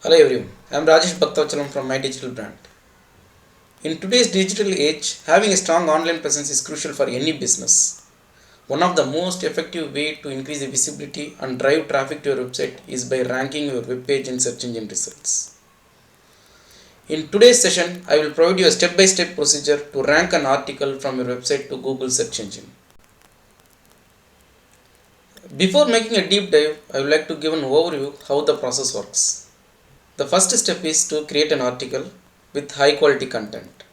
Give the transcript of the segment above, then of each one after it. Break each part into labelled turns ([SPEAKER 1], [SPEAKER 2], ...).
[SPEAKER 1] Hello everyone, I am Rajesh Bhaktavachalam from MyDigitalBrand. In today's digital age, having a strong online presence is crucial for any business. One of the most effective way to increase the visibility and drive traffic to your website is by ranking your web page in search engine results. In today's session, I will provide you a step-by-step procedure to rank an article from your website to Google search engine. Before making a deep dive, I would like to give an overview how the process works. The first step is to create an article with high quality content.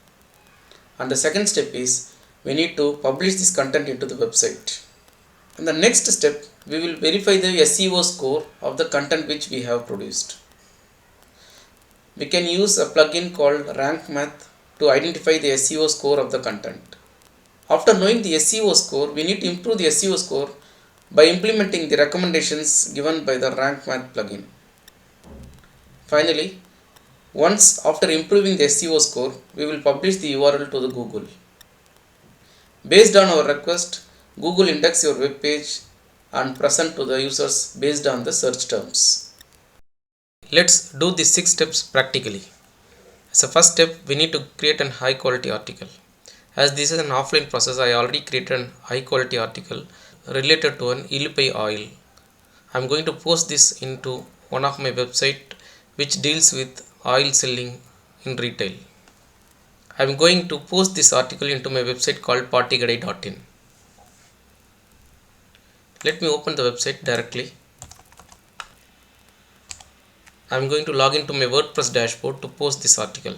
[SPEAKER 1] And the second step is we need to publish this content into the website. In the next step, we will verify the SEO score of the content which we have produced. We can use a plugin called Rankmath to identify the SEO score of the content. After knowing the SEO score, we need to improve the SEO score by implementing the recommendations given by the Rankmath plugin. Finally, once after improving the SEO score, we will publish the URL to the Google. Based on our request, Google index your web page and present to the users based on the search terms. Let's do these 6 steps practically. As a first step, we need to create a high quality article. As this is an offline process, I already created a high quality article related to an Illipai oil. I am going to post this into one of my website which deals with oil selling in retail. I am going to post this article into my website called partygadai.in. Let me open the website directly. I am going to log into my WordPress dashboard to post this article.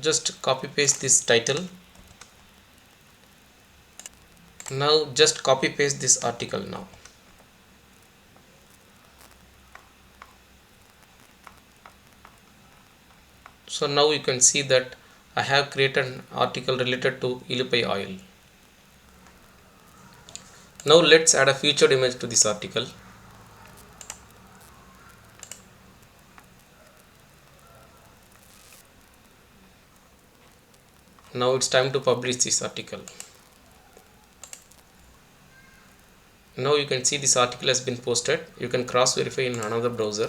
[SPEAKER 1] Just copy paste this title. Now just copy paste this article now. So now you can see that I have created an article related to Illipai oil. Now let's add a featured image to this article. Now it's time to publish this article. Now you can see this article has been posted. You can cross verify in another browser.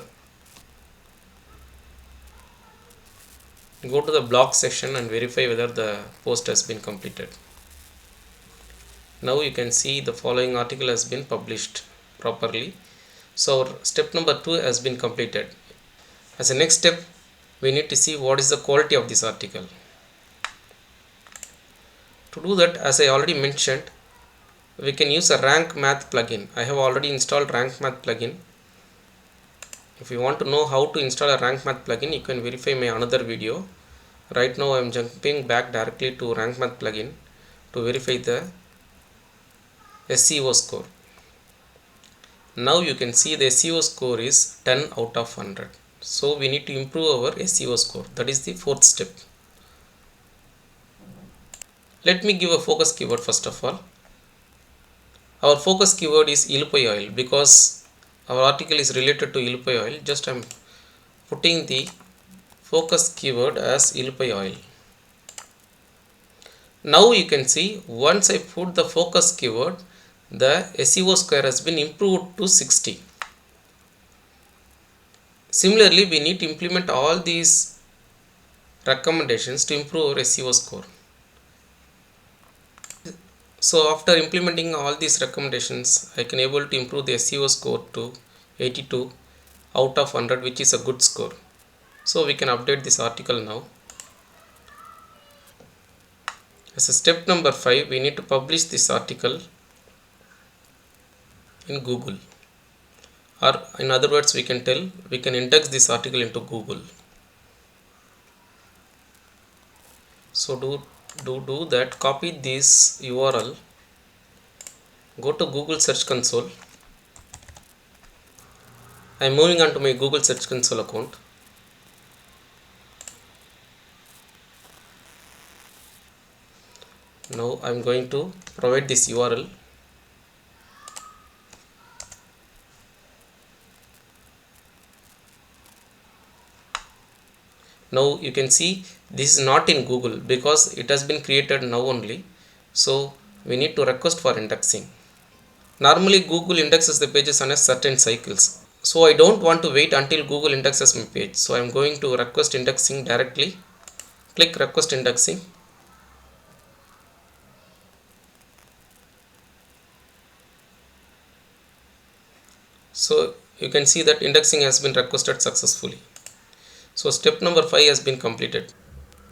[SPEAKER 1] Go to the blog section and verify whether the post has been completed. Now you can see the following article has been published properly. So step number 2 has been completed. As a next step, we need to see what is the quality of this article. To do that, as I already mentioned, we can use a Rankmath plugin. I have already installed Rankmath plugin. If you want to know how to install a Rankmath plugin, you can verify my another video. Right now I am jumping back directly to Rankmath plugin to verify the SEO score. Now you can see the SEO score is 10 out of 100. So we need to improve our SEO score. That is the fourth step. Let me give a focus keyword first of all. Our focus keyword is Illipai oil because our article is related to Illipai oil. Just I am putting the focus keyword as Illipai oil. Now you can see once I put the focus keyword, the SEO score has been improved to 60. Similarly, we need to implement all these recommendations to improve our SEO score. So after implementing all these recommendations, I can able to improve the SEO score to 82 out of 100, which is a good score. So we can update this article now. As a step number 5, we need to publish this article in Google. Or in other words, we can index this article into Google. So do that. Copy this URL. Go to Google Search Console. I am moving on to my Google Search Console account. Now I am going to provide this URL. Now you can see this is not in Google because it has been created now only, so we need to request for indexing. Normally Google indexes the pages on a certain cycles, so I don't want to wait until Google indexes my page, so I am going to request indexing directly. Click request indexing. So you can see that indexing has been requested successfully. So step number 5 has been completed.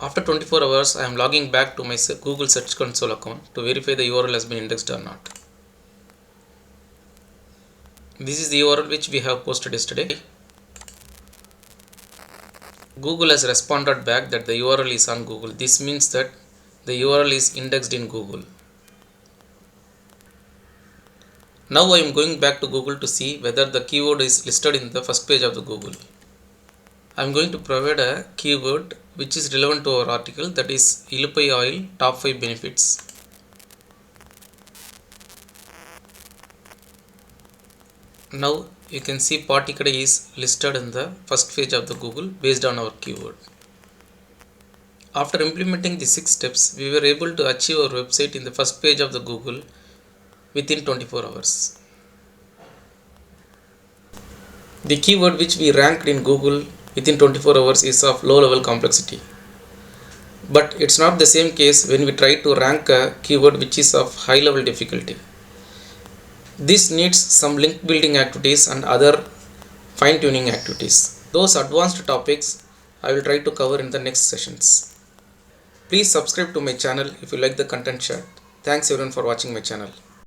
[SPEAKER 1] After 24 hours, I am logging back to my Google Search Console account to verify the URL has been indexed or not. This is the URL which we have posted yesterday. Google has responded back that the URL is on Google. This means that the URL is indexed in Google. Now I am going back to Google to see whether the keyword is listed in the first page of the Google. I am going to provide a keyword which is relevant to our article, that is Illupai oil top 5 benefits. Now you can see Patikade is listed in the first page of the Google based on our keyword. After implementing the 6 steps, we were able to achieve our website in the first page of the Google within 24 hours. The keyword which we ranked in Google within 24 hours is of low level complexity. But it's not the same case when we try to rank a keyword which is of high level difficulty. This needs some link building activities and other fine tuning activities. Those advanced topics I will try to cover in the next sessions. Please subscribe to my channel if you like the content shared. Thanks everyone for watching my channel.